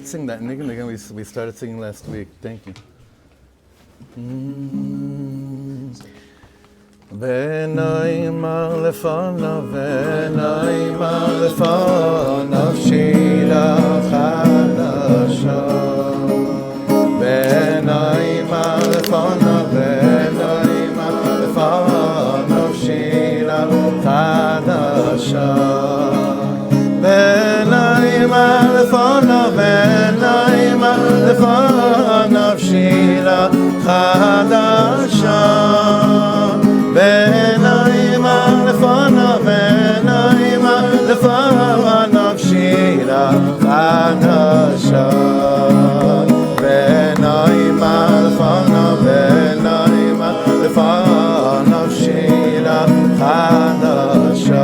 Let's sing that niggun again. We started singing last week. Thank you. V'noimar lefonav, v'noimar lefonav shira chadasha. V'noimar lefonav, v'noimar lefonav shira chadasha. V'noimar lefonav, v'noimar lefonav shira chadasha. V'noimar lefonav, v'noimar lefonav shira chadasha. V'noimar lefonav, v'noimar lefonav shira chadasha.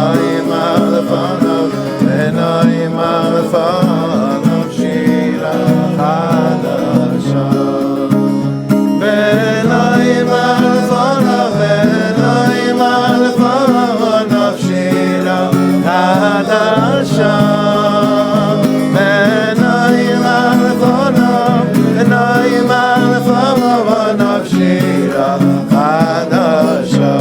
V'noimar lefonav, v'noimar lefonav shira chadasha. V'noimar lefonav, v'noimar lefonav shira chadasha. V'noimar lefonav, v'noimar lefonav shira chadasha.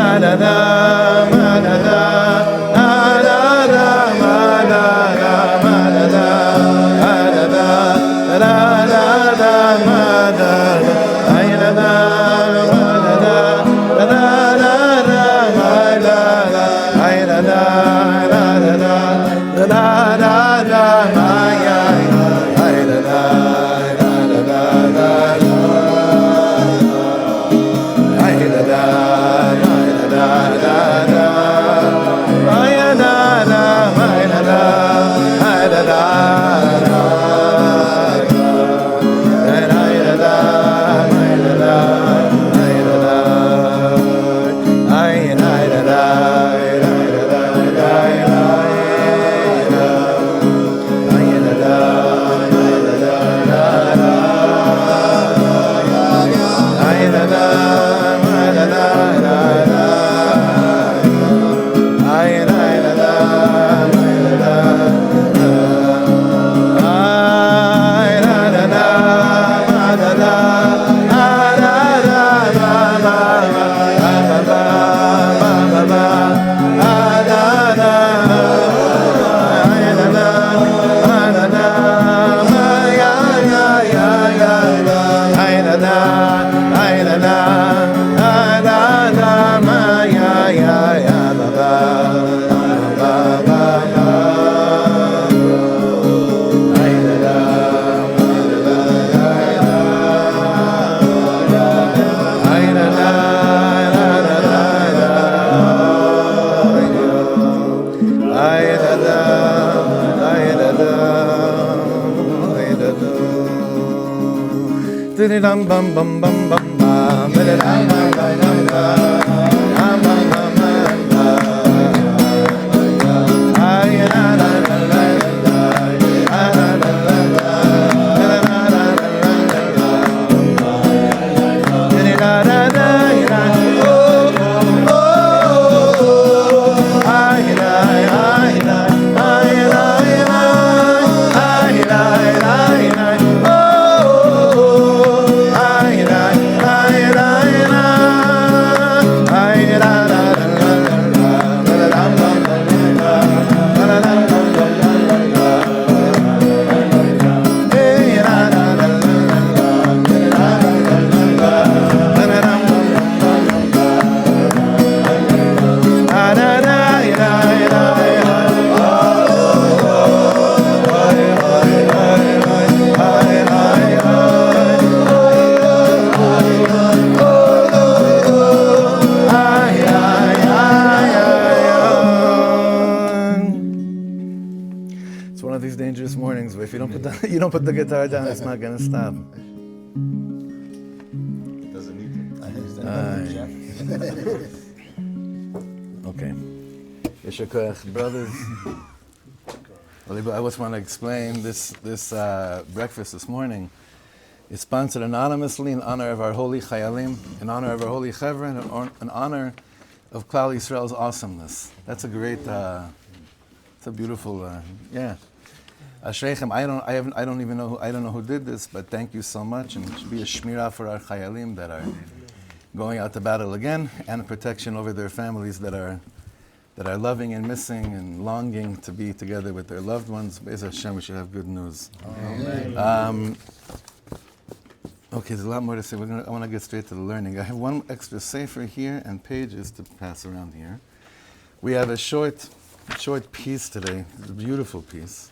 Da da da da da da da da da Bum bum bum bum bum you don't put the guitar down, it's not going to stop. It doesn't need to. Okay. Yesher Koach, brothers. I just want to explain this breakfast this morning is sponsored anonymously in honor of our holy Chayalim, in honor of our holy Chevra, and in honor of Klal Yisrael's awesomeness. That's a great, it's a beautiful, yeah. Ashreichem, I don't even know who did this, but thank you so much, and it should be a shmirah for our chayalim that are going out to battle again, and protection over their families that are loving and missing and longing to be together with their loved ones. Be'ez Hashem, we should have good news. Amen. Okay, there's a lot more to say. I want to get straight to the learning. I have one extra sefer here and pages to pass around here. We have a short piece today, a beautiful piece.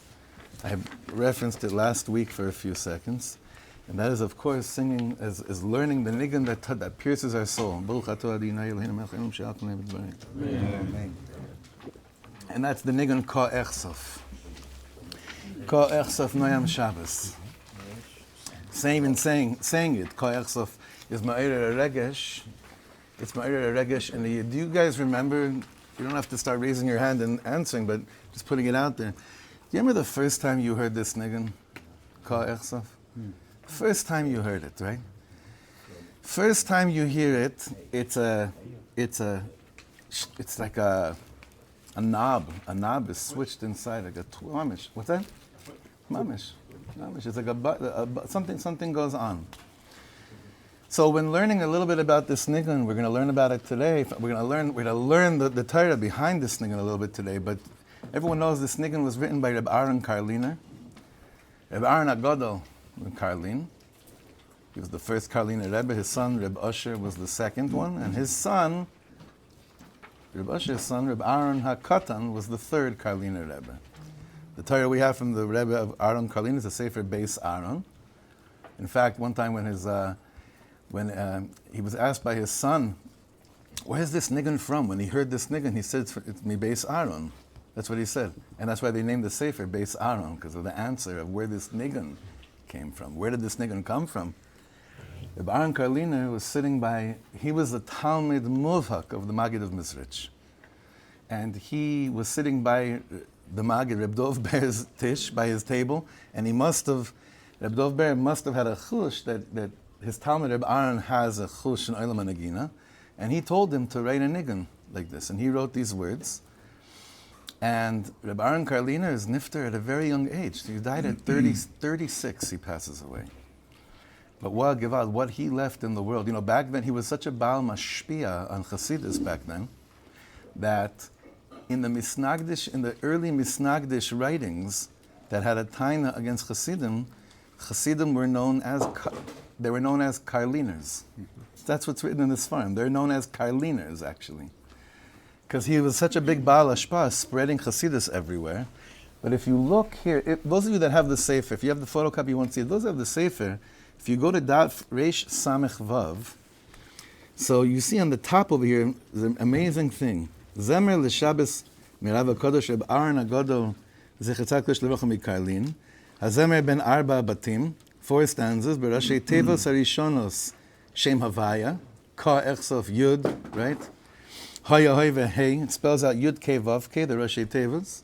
I have referenced it last week for a few seconds, and that is, of course, singing, is learning the niggun that pierces our soul. And that's the niggun Ka Echsof. Ka Echsof Noyam Shabbos. Saying it, Ka Echsof is Ma'ir Regesh. It's Ma'ir Regesh, and do you guys remember? You don't have to start raising your hand and answering, but just putting it out there. Do you remember the first time you heard this niggun, Ka Echsof? First time you heard it, right? First time you hear it, it's like a knob. A knob is switched inside, like a mamish. What's that? Mamish. It's like something goes on. So when learning a little bit about this niggun, we're going to learn about it today. We're going to learn the Torah behind this niggun a little bit today. But everyone knows this niggun was written by Reb Aharon Karliner. Reb Aharon Agadol Karlin. He was the first Karliner Rebbe. His son Reb Usher was the second one, and his son, Reb Usher's son, Reb Aharon HaKatan, was the third Karliner Rebbe. The Torah we have from the Rebbe of Aharon Karlin is a sefer Beis Aharon. In fact, one time when he was asked by his son, "Where's this niggun from?" When he heard this niggun, he said, "It's me Beis Aharon." That's what he said, and that's why they named the sefer Beis Aharon, because of the answer of where this niggun came from. Where did this niggun come from? Reb Aharon Karliner was sitting by. He was the Talmid Muvhak of the Maggid of Mizrich, and he was sitting by the Maggid, Reb Dov Ber's tish, by his table, and Reb Dov Ber must have had a chush that his Talmud Reb Aharon has a chush in Olam HaNagina, and he told him to write a niggun like this, and he wrote these words. And Reb Aharon Karliner is nifter at a very young age. He died at 36, he passes away. But what he left in the world. Back then he was such a Baal Mashpia on Chassidus back then, that in the early Misnagdish writings that had a taina against Chassidim were known as Karliners. That's what's written in this farm. They're known as Karliners, actually. Because he was such a big Baal Hashpah, spreading Chassidus everywhere. But if you look here, those of you that have the Sefer, if you have the photocopy, you won't see it. Those that have the Sefer, if you go to Daf Reish Samech Vav, so you see on the top over here, the amazing thing. Zemer l'Shabbos mirav HaKadosh Reb Aharon HaGadol Zecher Tzaddik Levracha miKarlin. Hazemer ben Arba Batim, 4 stanzas, Berashei Tevos Harishonos Shem Havaya, Ka Echsof Yud, right? Haya Hoy Vehei, it spells out Yud Ke Vav Ke, the Rashi Tevos.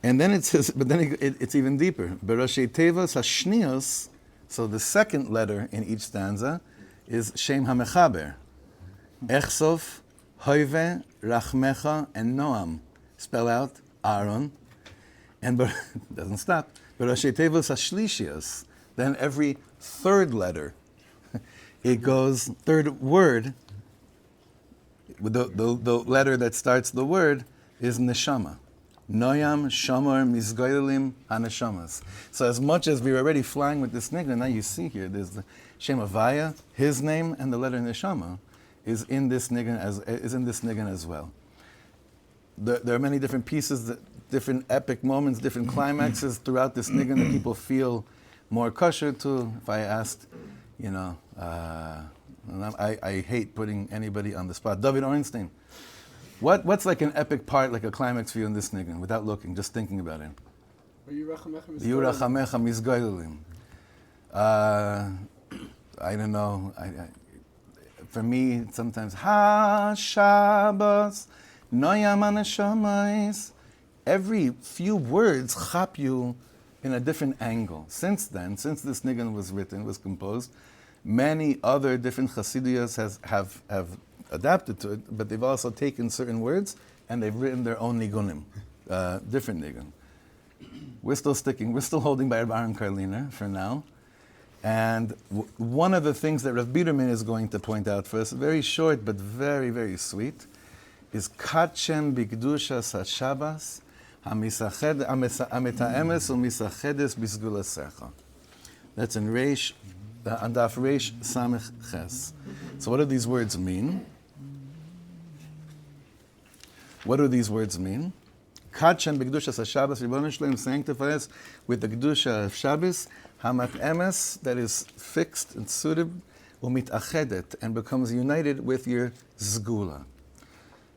And then it says, but then it's even deeper. Berashei Tevos Hashnios, so the second letter in each stanza is Shem HaMechaber. Echsof, Hoive, Rachmecha, and Noam. Spell out Aharon. And it doesn't stop. Berashei Tevos Hashlishios. Then every third letter, it goes, third word, the letter that starts the word is Neshama. Noyam, Shamar, Mizgoyelim, Hanashamas. So as much as we were already flying with this niggun, now you see here, there's the Shem Havaya, his name, and the letter Neshama is in this niggun as well. There are many different pieces, different epic moments, different climaxes throughout this niggun that people feel more kosher to. If I asked, I hate putting anybody on the spot. David Ornstein, what's like an epic part, like a climax for you in this niggun, without looking, just thinking about it? Yurachamecha Mizgoyelim. I don't know. For me, sometimes Shabbos Noyam Anashamais. Every few words chap you in a different angle. Since this niggun was composed, many other different Chassidiyas have adapted to it, but they've also taken certain words and they've written their own niggunim, different niggun. We're still holding by Rav Aharon Karliner for now. And one of the things that Rav Biederman is going to point out for us, very short but very, very sweet, is Kachem Bigdushas HaShabbos HaMeta'emes u'Misachedes B'Sgulasecha. That's in Reish, on Daf Reish Samech Ches. So what do these words mean? What do these words mean? Kachem Bigdushas HaShabbos, Ribono Shleim, sanctify us with the Kedusha of Shabbos, Hamat that is fixed and suited, u'Mitachedet, and becomes united with your Zgula.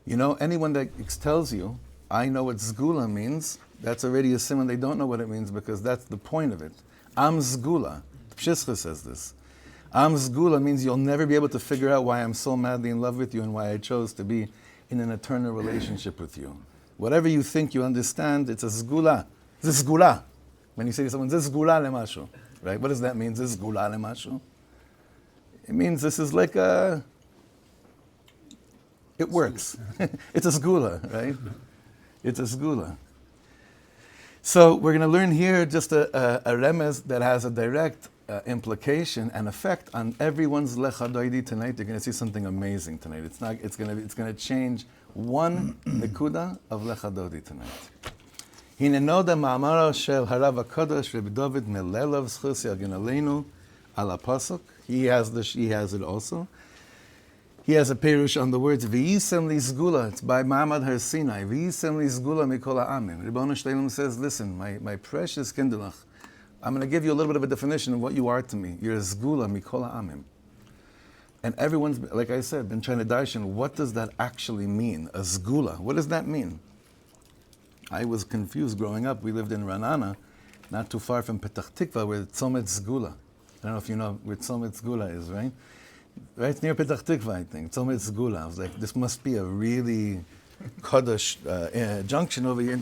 Anyone that tells you, I know what Zgula means, that's already a simon. They don't know what it means because that's the point of it. Am Zgula. Pshischa says this. Am Zgula means you'll never be able to figure out why I'm so madly in love with you and why I chose to be in an eternal relationship with you. Whatever you think you understand, it's a Zgula. It's a Zgula. When you say to someone, this Zgula lemashu, right? What does that mean, this Zgula lemashu? It means this is like a... It works. It's a Zgula, right? It's a Zgula. So we're going to learn here just a remez that has a direct implication and effect on everyone's lechadoidi tonight. You're going to see something amazing tonight. It's going to change one nekuda of lechadoidi tonight. Hinenoda ma'amara shel harav hakadosh Reb David Melelav zchus yagin aleinu ala pasuk. He has it also. He has a perush on the words V'yisem li zgula. It's by Ma'amad Har Sinai. V'yisem li zgula mikol ha'amim. Ribono Shleim says, listen, my precious kindlach, I'm going to give you a little bit of a definition of what you are to me. You're a zgula mikol ha'amim. And everyone's, like I said, been trying to darshan, what does that actually mean? A zgula. What does that mean? I was confused growing up. We lived in Ranana, not too far from Petach Tikva, where Tzomet Zgula. I don't know if you know where Tzomet Zgula is, right? Right near Petach Tikva, I think. Tzomet Zgula. I was like, this must be a really Kaddish junction over here.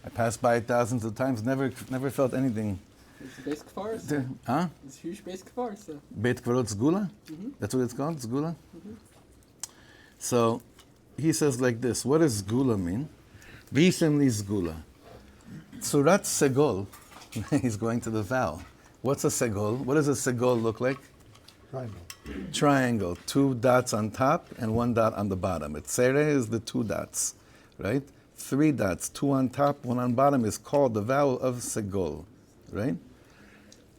I passed by it thousands of times, never felt anything. It's a basic forest. Huh? It's a huge basic forest. Beit Kvarot Zgula? Mm-hmm. That's what it's called, Zgula? Mm-hmm. So he says like this, what does Zgula mean? V'yisem li zgula. Tzurat segol. He's going to the vow. What's a segol? What does a segol look like? Triangle. 2 dots on top and 1 dot on the bottom. Etzere is the 2 dots, right? 3 dots, 2 on top, 1 on bottom is called the vowel of segol, right?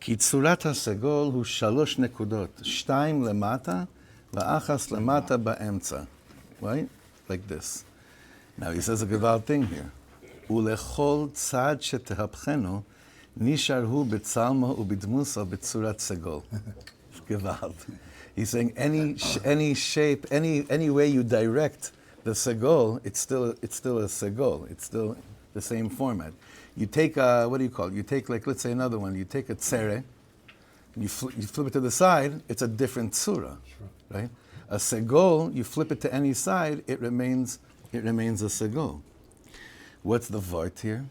כי צורת הסגול הוא 3 נקודות, 2 למטה ואחת למטה באמצע, right? Like this. Now he says a gewalt thing here. ולכל צד שתהפכנו, נשאר הוא בצלמו ובדמוסו בצורת סגול. Gewalt. He's saying any shape, any way you direct the segol, it's still a segol. It's still the same format. You take what do you call it? You take, like, let's say another one. You take a tzere, you flip it to the side. It's a different tzura, right? A segol, you flip it to any side, it remains a segol. What's the vart here?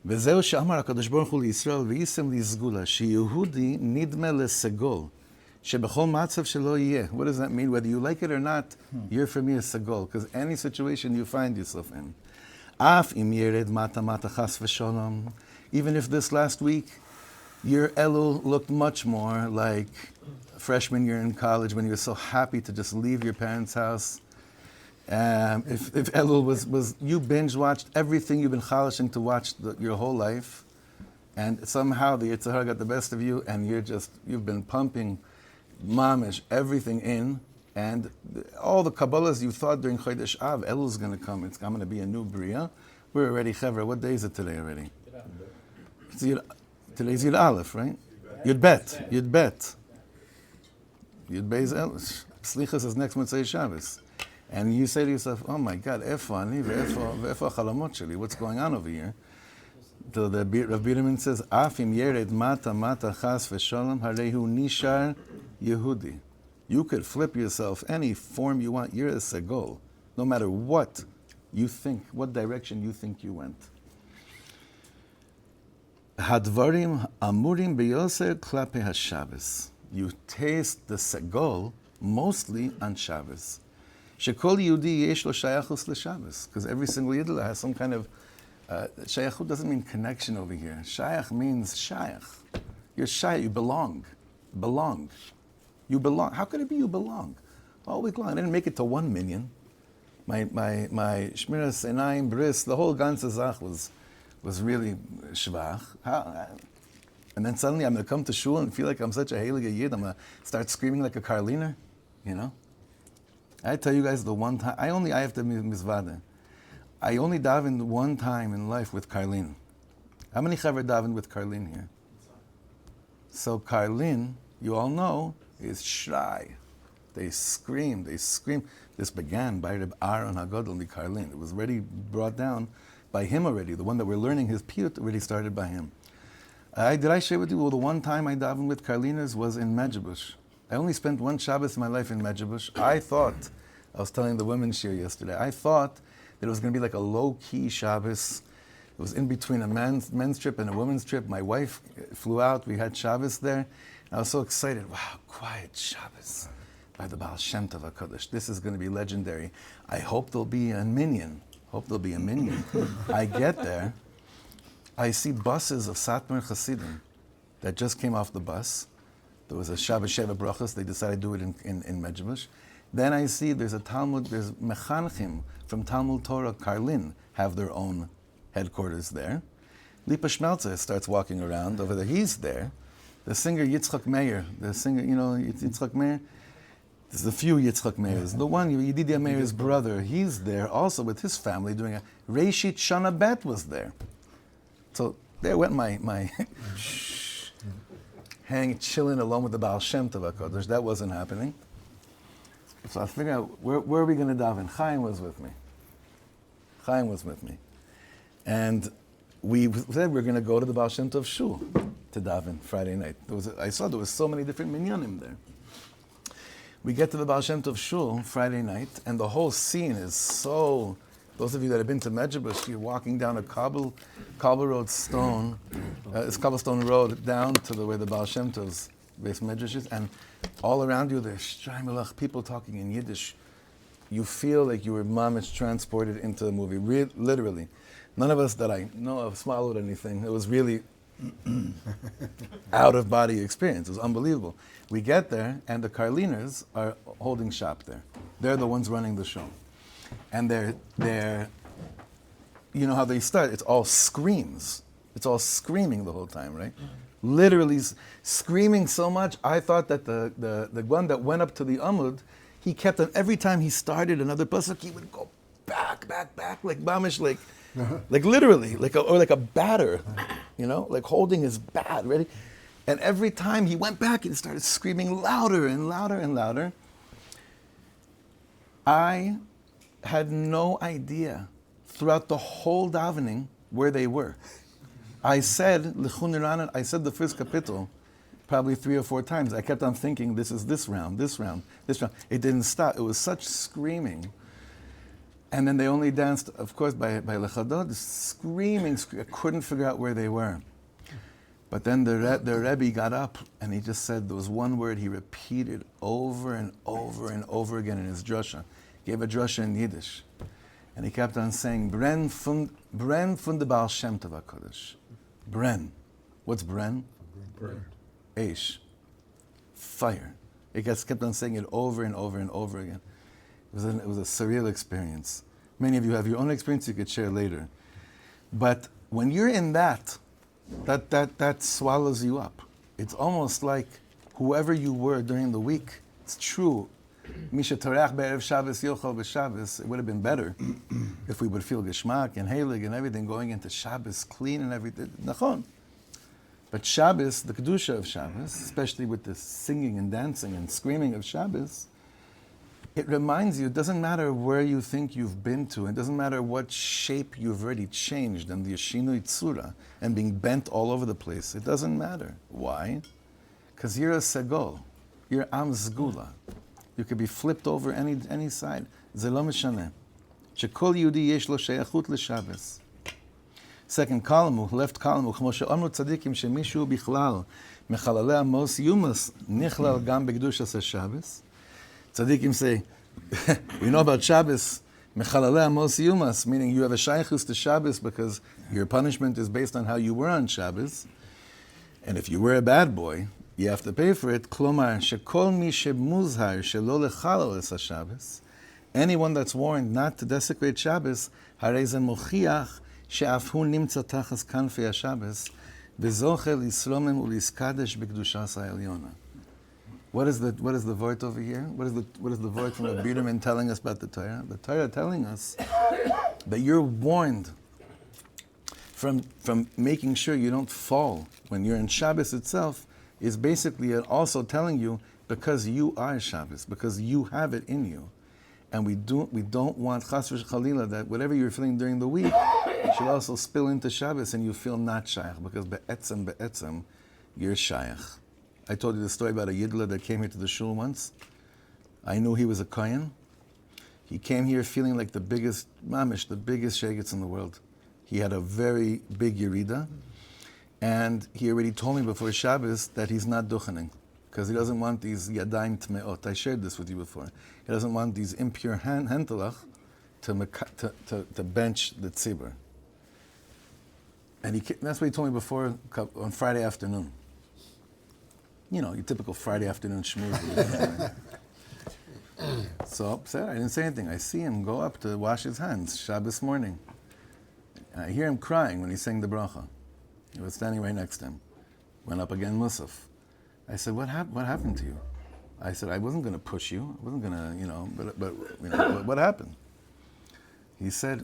וזהו שאמר הקדוש ברוך הוא לישראל ויישם לי סגולה שיהודי נדמה לסגול שבכל מצב שלא יהיה. What does that mean? Whether you like it or not, you're for me a segol, because any situation you find yourself in. אף אם ירד מטה מטה חס ושלום, even if this last week your Elul looked much more like freshman year in college when you were so happy to just leave your parents' house. If Elul was you binge watched everything you've been chalishing to watch your whole life, and somehow the Yetzer Hara got the best of you, and you've been pumping mamish everything in, and all the Kabbalahs you thought during Chodesh Av, Elul's going to come. I'm going to be a new Bria. We're already Chevra. What day is it today already? Today's Yud Aleph, right? Yud Bet. Yud Beis Elul. Slichas is next Motzei Shabbos. And you say to yourself, oh my God, Efo ani ve'efo hachalamot sheli, what's going on over here? So the Rav Biderman says, Afim yered mata chas v'shalom harehu nishar Yehudi. You could flip yourself any form you want. You're a segol, no matter what you think, what direction you think you went. Hadvarim amurim beyoser klape haShabbos. You taste the segol mostly on Shabbos. Shekol Yehudi yesh lo shayachus l'Shabbos, because every single Yidla has some kind of shayachut. Doesn't mean connection over here. Shayach means shayach. You're shayach. You belong. You belong. How could it be you belong? All week long. I didn't make it to 1 million. My Shmiras Einayim Bris, the whole ganze Zach was really shvach. And then suddenly I'm going to come to shul and feel like I'm such a heilige Yid. I'm going to start screaming like a Karliner, you know? I tell you guys the one time, I have to mizvada. I only davened one time in life with Karlin. How many chaver davened with Karlin here? So Karlin, you all know, is shy. They scream. This began by Reb Aharon HaGadol Karlin. It was already brought down by him already. The one that we're learning his piyut already started by him. Did I share with you? Well, the one time I davened with Karliners was in Medjugorje. I only spent 1 Shabbos in my life in Medjugorje. I was telling the women's shir yesterday, I thought that it was going to be like a low-key Shabbos. It was in between a men's trip and a women's trip. My wife flew out. We had Shabbos there. I was so excited. Wow, quiet Shabbos by the Baal Shem Tov HaKadosh. This is going to be legendary. I hope there'll be a minyan. I get there. I see buses of Satmar Hasidim that just came off the bus. There was a Shabbos Sheva Brachos. They decided to do it in Medjugorje. Then I see there's Mechanchim from Talmud Torah Karlin have their own headquarters there. Lipa Schmelzer starts walking around over there. He's there. The singer Yitzchak Meir, Yitzchak Meir. There's a few Yitzchak Meirs. The one, Yedidia Meir's brother, he's there also with his family doing a Reishit Shana Bet was there. So there went my chilling alone with the Baal Shem Tov HaKadosh. That wasn't happening. So I figured out, where are we going to daven? Chaim was with me. And we said we're going to go to the Baal Shem Tov Shul to daven Friday night. I saw there was so many different minyanim there. We get to the Baal Shem Tov Shul Friday night, and the whole scene is so... Those of you that have been to Medjugorje, you're walking down a cobble road stone, it's cobblestone road down to where the Baal Shem Tov's base Medrash is, and all around you there's Shtraimelach, people talking in Yiddish. You feel like you were mamish transported into the movie, literally. None of us that I know of swallowed anything. It was really Out-of-body experience. It was unbelievable. We get there, and the Karliners are holding shop there. They're the ones running the show. And they're you know how they start? It's all screams. It's all screaming the whole time, right? Literally screaming so much, I thought that the one that went up to the Amud, he kept on, every time he started another pasuk, he would go back, like mamish, like literally, like a batter, you know, like holding his bat, ready? And every time he went back, he started screaming louder and louder and louder. I had no idea throughout the whole davening where they were. I said the first kapitel probably 3 or 4 times. I kept on thinking, this is this round. It didn't stop. It was such screaming. And then they only danced, of course, by Lechadot, screaming. I couldn't figure out where they were. But then the Rebbe got up and he just said, there was one word he repeated over and over and over again in his drasha. He gave a drasha in Yiddish. And he kept on saying, Bren fun de Baal Shem Tov HaKodesh. Bren. What's Bren? Burn. Eish. Fire. He kept on saying it over and over and over again. It was a surreal experience. Many of you have your own experience you could share later. But when you're in that swallows you up. It's almost like whoever you were during the week, it's true. Misha Torach Be'erev Shabbos Yochel B'Shabbos, it would have been better if we would feel Geschmack and Heilig and everything going into Shabbos clean and everything. Nachon. But Shabbos, the Kedusha of Shabbos, especially with the singing and dancing and screaming of Shabbos, it reminds you, it doesn't matter where you think you've been to, it doesn't matter what shape you've already changed and the Yeshinui Tzura and being bent all over the place. It doesn't matter. Why? Because you're a Segol. You're Am Zgula. You could be flipped over any side. Ze lo mishaneh. Shekol Yehudi yesh lo sheyachut l'Shabbos. Second column, left column, וכמו שאמרו צדיקים שמישהו בכלל מחללי עמוס יומס נכלל גם בקדושת השבס. Tzaddikim say, we know about Shabbos, mechalale amos yumas, meaning you have a shaychus to Shabbos because your punishment is based on how you were on Shabbos. And if you were a bad boy, you have to pay for it. Klomar, shekol mi shemuzhar shelo lechalo es HaShabbos. Anyone that's warned not to desecrate Shabbos, harei ze mochiach she'af hu nimtza tachas kanfei HaShabbos, v'zoche lisromem uliskadesh b'kedushas ha'elyona. What is the vort over here? What is the vort from the Biederman telling us about the Torah? The Torah telling us that you're warned from making sure you don't fall when you're in Shabbos itself is basically also telling you because you are Shabbos, because you have it in you. And we don't want chas v'chalila that whatever you're feeling during the week should also spill into Shabbos and you feel not shayach, because be'etzem, you're shayach. I told you the story about a Yidla that came here to the shul once. I knew he was a Kohen. He came here feeling like the biggest shegitz in the world. He had a very big Yerida. And he already told me before Shabbos that he's not duchening, because he doesn't want these yadayim tmeot. I shared this with you before. He doesn't want these impure hantelach to bench the tzibur. And that's what he told me before on Friday afternoon. You know, your typical Friday afternoon schmooze. So upset, I didn't say anything. I see him go up to wash his hands Shabbos morning. And I hear him crying when he sang the bracha. He was standing right next to him. Went up again, Musaf. I said, what happened to you? I said, I wasn't going to push you. I wasn't going to, but what happened? He said,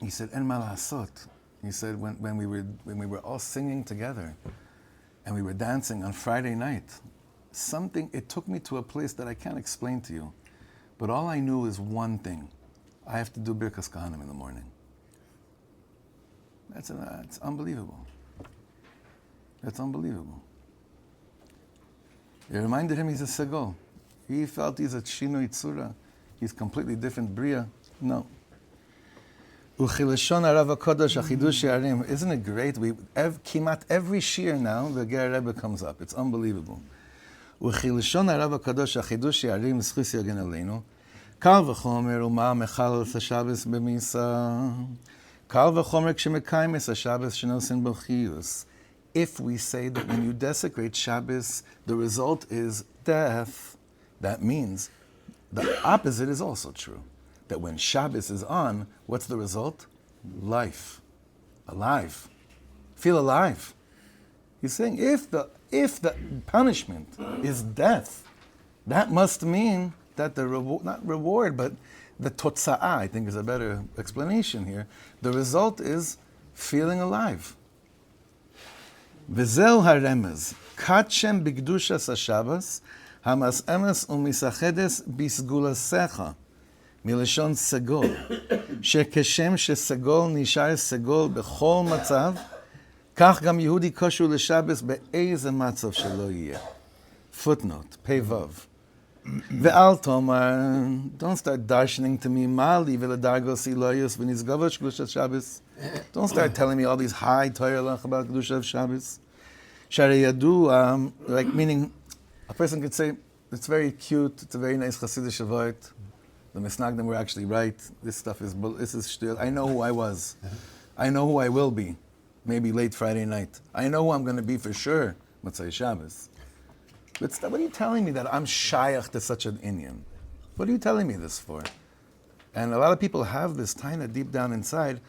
En ma la'asot. He said, when we were all singing together, and we were dancing on Friday night, it took me to a place that I can't explain to you. But all I knew is one thing. I have to do Birkas Kohanim in the morning. It's unbelievable. That's unbelievable. It reminded him he's a Segol. He felt he's a Shinui Tzura. He's completely different Bria. No. Uchilashon Arav HaKodesh Achidush Yarim. Isn't it great? Kimat every shir now, the Ger Rebbe comes up. It's unbelievable. Uchilashon Arav HaKodesh Achidush Yarim Zchus Yagen Aleinu. Kal v'chomer u'ma mechal l'Shabbos b'misa. Kal v'chomer k'shemekaymes ha-Shabbos shenosin bo chiyus. If we say that when you desecrate Shabbos, the result is death, that means the opposite is also true. That when Shabbos is on, what's the result? Life. Alive. Feel alive. He's saying if the punishment is death, that must mean that the not reward, but the totza'ah, I think is a better explanation here. The result is feeling alive. V'zeu haremez, kachem b'gdushas ha-Shabbos, hamas-emes u'misachedes bisgulasecha, milashon segol, shekeshem shesegol nishar segol b'chol matzav, kach gam Yehudi kosher l'Shabbos be'eze matzav shelo yeh. Footnote, Pevav. Ve'al tomar, don't start darshaning to me, mali v'ledargos iloyos v'nizgavosh Kedushat Shabbos. Don't start telling me all these high Torah about Kedushat Shabbos. Sharei yadu, like meaning, a person could say, it's very cute, it's a very nice Hasidic avoid. The Misnagdim were actually right. This stuff is shtil. I know who I was. I know who I will be. Maybe late Friday night. I know who I'm going to be for sure, Motzei Shabbos. But what are you telling me that I'm shayach to such an inyan? What are you telling me this for? And a lot of people have this taina deep down inside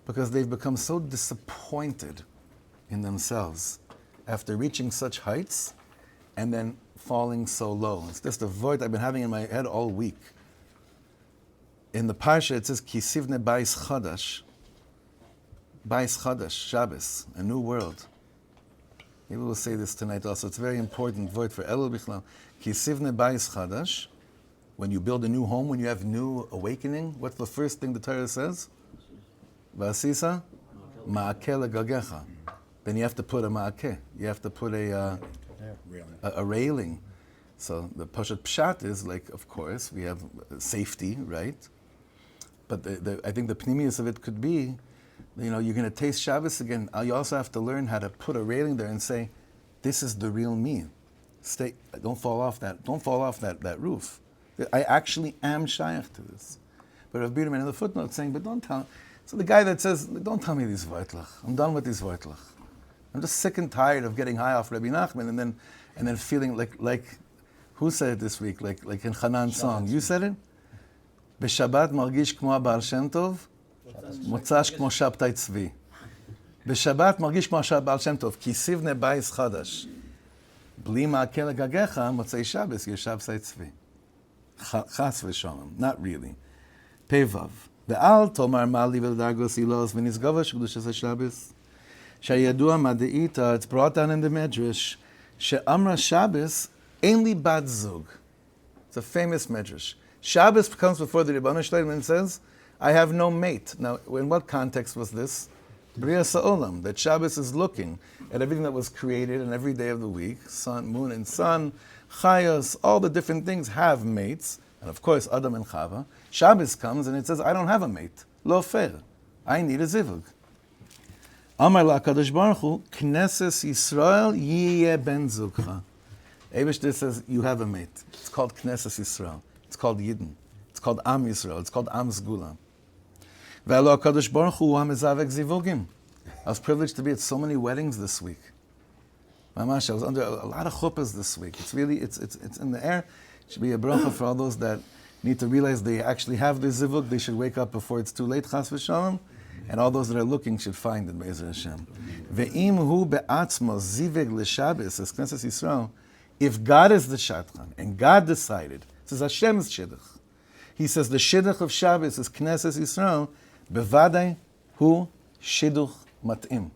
because they've become so disappointed in themselves after reaching such heights and then falling so low. It's just a void I've been having in my head all week. In the Parsha it says, Ki sivne bais chadash. Bais chadash, Shabbos, a new world. Maybe we'll say this tonight also. It's a very important word for Elul Bichlal. Ki sivne bais chadash. When you build a new home, when you have new awakening, what's the first thing the Torah says? V'asisa ma'akeh legagecha. Then you have to put a ma'akeh. You have to put a railing. So the Pashat Pshat is like, of course, we have safety, right? But I think the pnimius of it could be, you're going to taste Shabbos again. You also have to learn how to put a railing there and say, this is the real me. Don't fall off that roof. I actually am shayach to this. But Rav Biederman in the footnote saying, but don't tell. So the guy that says, don't tell me these Vaitlach. I'm done with these Vaitlach. I'm just sick and tired of getting high off Rabbi Nachman and then feeling like who said it this week? Like in Hanan's song. You said it? B'Shabbat margish kmo Baal Shem Tov, motzash kmo Shabtai Tzvi. B'Shabbat margish kmo Baal Shem Tov, ki sivne bais chadash. Bli ma'akeh legagecha, motzei Shabbos, yeshav sai tzvi. Chas v'shalom. Not really. Pevav. Ve'al tomar mali v'ledargos ilos v'nizgavash Kedushas HaShabbos. Shayadua madeita, it's brought down in the Medrash, she'amra Shabbos ein li bat zug. It's a famous Medrash. Shabbos comes before the Ribbon Shleim and says, I have no mate. Now, in what context was this? Bria Sa'olam, that Shabbos is looking at everything that was created and every day of the week, sun, moon and sun, chayos, all the different things have mates, and of course Adam and Chava. Shabbos comes and it says, I don't have a mate. Lo fair. I need a zivug. Amar LaKadosh Baruch Hu, Knesses Yisrael yiyeh ben zugcha. Eibishter says, you have a mate. It's called Knesses Yisrael. It's called Yidden. It's called Am Yisrael. It's called Am Zgula. Ve'alo HaKadosh Baruch Hu ha'mezavek zivugim. I was privileged to be at so many weddings this week. Mamash, I was under a lot of chuppahs this week. It's really, it's in the air. It should be a bracha for all those that need to realize they actually have their zivug. They should wake up before it's too late, chas v'shalom. And all those that are looking should find it, Be'ezer Hashem. Ve'im hu be'atzmo ziveg l'Shabbos, as Knesset Yisrael, if God is the Shadchan, and God decided, this is Hashem's Shidduch. He says the Shidduch of Shabbos is Knesset Yisrael, bevadai hu Shidduch mat'im.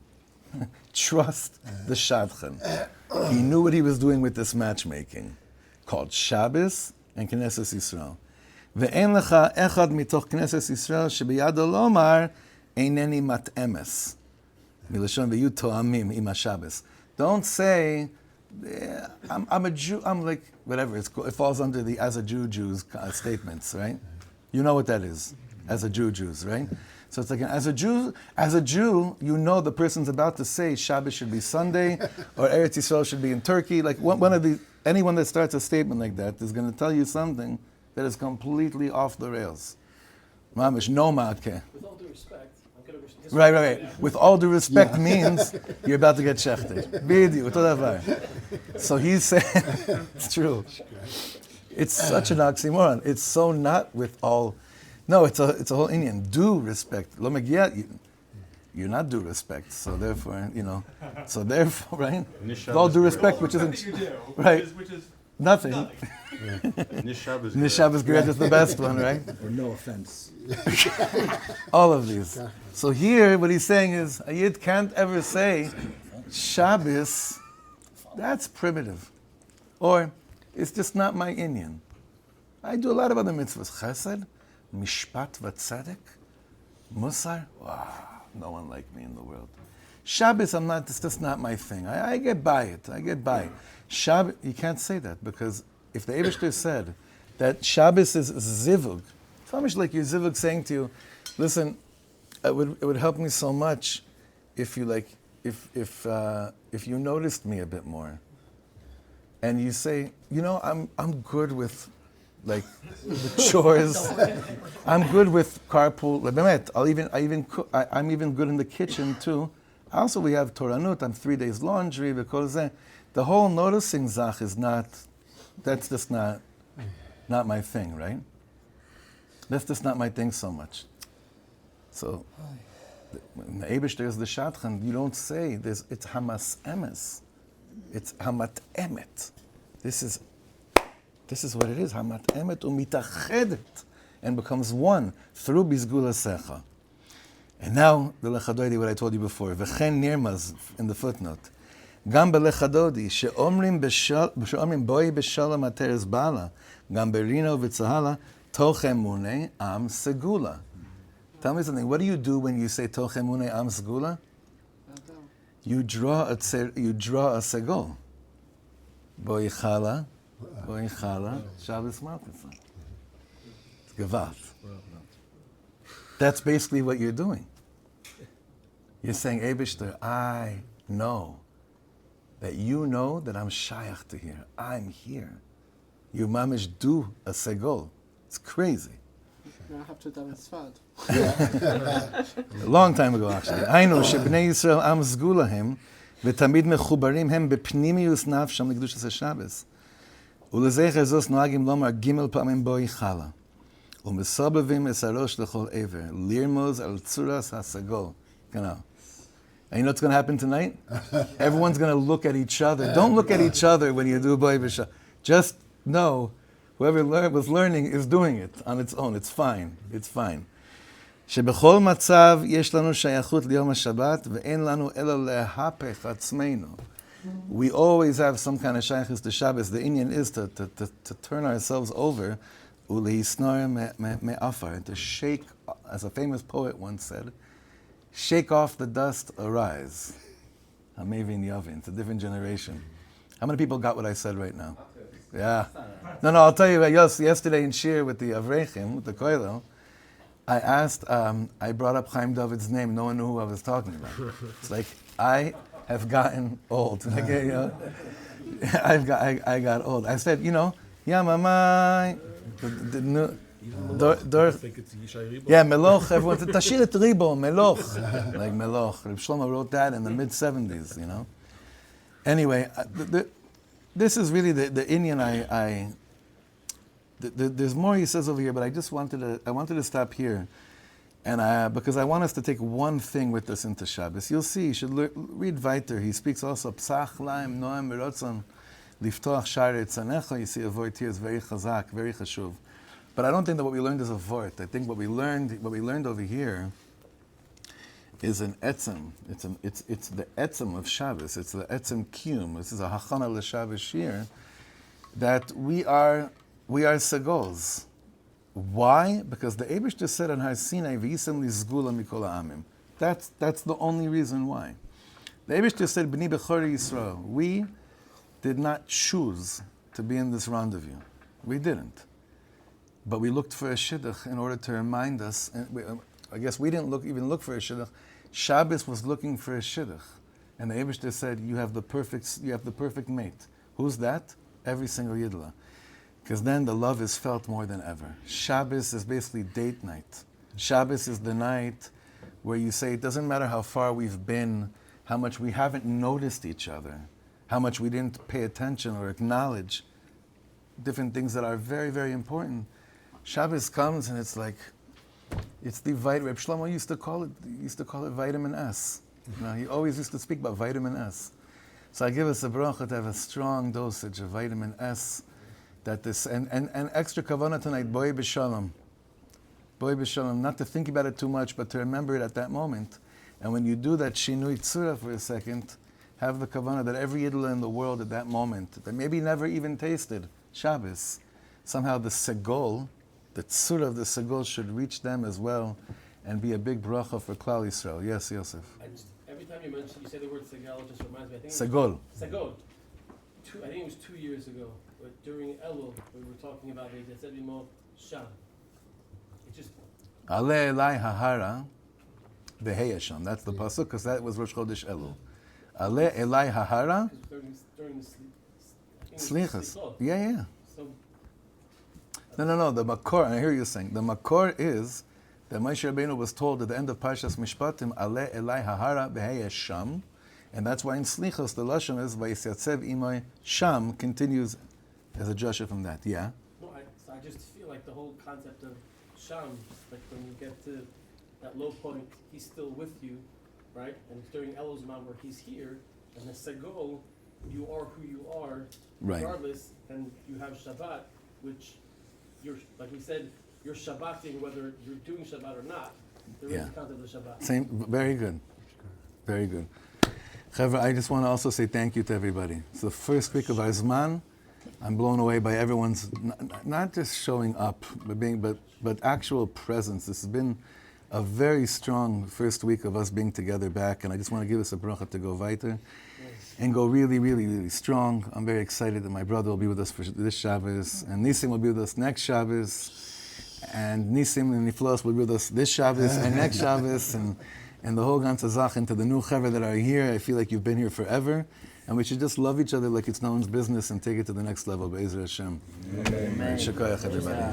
Trust the Shadchan. He knew what he was doing with this matchmaking, called Shabbos and Knesset Yisrael. Ve'en lecha echad mitoch Knesset Yisrael shebiyado lomar eineni mat'emes. Milashon ve'yu to'amim im HaShabbos. Don't say, I'm a Jew, I'm like, whatever, it falls under the as a Jews statements, right? You know what that is, as a Jews, right? So it's like, as a Jew, you know the person's about to say Shabbos should be Sunday, or Eretz Yisrael should be in Turkey. Like anyone that starts a statement like that is going to tell you something that is completely off the rails. Mamish, no ma'akeh. With all due respect, I'm Right. With all due respect means you're about to get shechted. Bidi, אותו דבר. So he's saying, it's true. It's such an oxymoron. It's so not with all. No, it's a whole Indian. Due respect. Lo megia, you're not due respect. So therefore, right? With all due respect, which isn't right. Which is Nothing. Nish Shabbos. Nish Shabbos Geret is the best one, right? Or no offense. All of these. So here, what he's saying is, a Yid can't ever say, Shabbos, that's primitive. Or, it's just not my Indian. I do a lot of other mitzvahs. Chesed, Mishpat v'tzedek, Musar, wow, no one like me in the world. Shabbos, it's just not my thing. I get by it. Shabbos, you can't say that, because if the Eibishter said that Shabbos is zivug, it's almost like your zivug saying to you, listen, it would help me so much if you if you noticed me a bit more. And you say, I'm good with the chores. I'm good with carpool. I'm even good in the kitchen too. Also, we have Toranut. I'm 3 days laundry because the whole noticing zach is not. That's just not my thing, right? That's just not my thing so much. So, when the Eibishter is the Shadchan, you don't say it's Hamas Emes. It's Hamat Emet. This is what it is. Hamat Emet umitachedet, and becomes one through Bizgula Secha. And now the Lechadodi, what I told you before, V'chen nirmaz in the footnote. Gam belechadodi she'omrim boi b'shalom ateres bala, gam berino v'tzahala toch emune am segula. Tell me something. What do you do when you say toch emune am segula? You draw a segol. Boi chala, Shabbos Malchus. It's gavat. That's basically what you're doing. You're saying, Eibishter, I know that you know that I'm shayach to here. I'm here. You mamish do a segol. It's crazy. I have to daven Sfad. A long time ago, actually. I know שבני ישראל עם סגו להם, ותמיד מחוברים הם בפנימיוס נפשם לקדושת השבס. ולזכר זאת נוהגים לומר ג' פעמים בואי חלה. ומסובבים את הראש לכל עבר, לרמוז על צורס הסגול. And you know what's going to happen tonight? Everyone's going to look at each other. Don't look at each other when you do boi b'shal. Just know, whoever was learning is doing it on its own. It's fine. It's fine. שבכל מצב יש לנו שייכות ליום השבת, ואין לנו אלא להפך עצמנו. We always have some kind of shaykhus to Shabbos. The Indian is to turn ourselves over, ulehisnor me'afar, to shake, as a famous poet once said, shake off the dust, arise. Hamevin Yavin. It's a different generation. How many people got what I said right now? Yeah. No, I'll tell you, yesterday in Shir with the Avrechim, with the Koilel, I asked, I brought up Chaim David's name. No one knew who I was talking about. It's like, I have gotten old. Like, I got old. I said, Yamamai. Yeah, Meloch. Everyone said, Tashir et Ribo, Meloch. Like Meloch. Rav Shlomo wrote that in the mid-70s, Anyway, this is really the Indian there's more he says over here, but I wanted to stop here. And because I want us to take one thing with us into Shabbos. You'll see, you should read weiter. He speaks also, Psach, Laim, Noam, Merotzon, Liftoach, Shari, Tzanecha. You see a vort here is very chazak, very chashuv. But I don't think that what we learned is a vort. I think what we learned over here is an etzem. It's the etzem of Shabbos. It's the etzem kiyum. This is a hachana l'Shabbos shir, that we are segols. Why? Because the Eibush just said on Har Sinai, "V'yisem lizgula mikol ha'amim." That's the only reason why. The Eibush just said, "B'ni bechori Yisrael." We did not choose to be in this rendezvous. We didn't. But we looked for a shidduch in order to remind us. And I guess we didn't even look for a shidduch. Shabbos was looking for a shidduch, and the Eibush just said, "You have the perfect mate." Who's that? Every single yidla. Because then the love is felt more than ever. Shabbos is basically date night. Shabbos is the night where you say it doesn't matter how far we've been, how much we haven't noticed each other, how much we didn't pay attention or acknowledge different things that are very, very important. Shabbos comes and it's like, it's the vitamin. Rav Shlomo used to call it vitamin S. You know, he always used to speak about vitamin S. So I give us a bracha to have a strong dosage of vitamin S, that this and extra kavanah tonight, boi b'shalom. Boi b'shalom, not to think about it too much, but to remember it at that moment. And when you do that shinui tzura for a second, have the kavanah that every idla in the world at that moment, that maybe never even tasted Shabbos, somehow the segol, the tzura of the segol should reach them as well, and be a big bracha for Klal Yisrael. Yes, Yosef. Every time you say the word segol, it just reminds me. I think Segol. Segol. I think it was 2 years ago, but during Elul, we were talking about it. They said more Sham. It just. Ale elai hahara v'heyasham. That's the pasuk, because that was Rosh Chodesh Elul. Ale elai hahara. During the Slichas. Slichot. Yeah. So. No. The makor, and I hear you saying, the makor is that Moshe Rabbeinu was told at the end of Parshas Mishpatim, Ale elai hahara v'heyasham. And that's why in Slichos, the Lashon is, Vayisatzev imoy sham, continues as a Joshua from that. Yeah? No, I just feel like the whole concept of Sham, like when you get to that low point, he's still with you, right? And it's during Elul's Zman where he's here, and the Segol, you are who you are, regardless, and you have Shabbat, which you're, like we said, you're Shabbating whether you're doing Shabbat or not. There is the concept of Shabbat. Same, very good. Very good. Chevra, I just want to also say thank you to everybody. It's the first week of our Zman. I'm blown away by everyone's, not just showing up, but actual presence. This has been a very strong first week of us being together back, and I just want to give us a bracha to go weiter and go really, really, really strong. I'm very excited that my brother will be with us for this Shabbos, and Nisim will be with us next Shabbos, and Nisim and Niflos will be with us this Shabbos and next Shabbos, and the whole ganze Zach into the new Chaver that are here. I feel like you've been here forever, and we should just love each other like it's no one's business and take it to the next level. Be'ezer Hashem. Amen. Shekayach, everybody.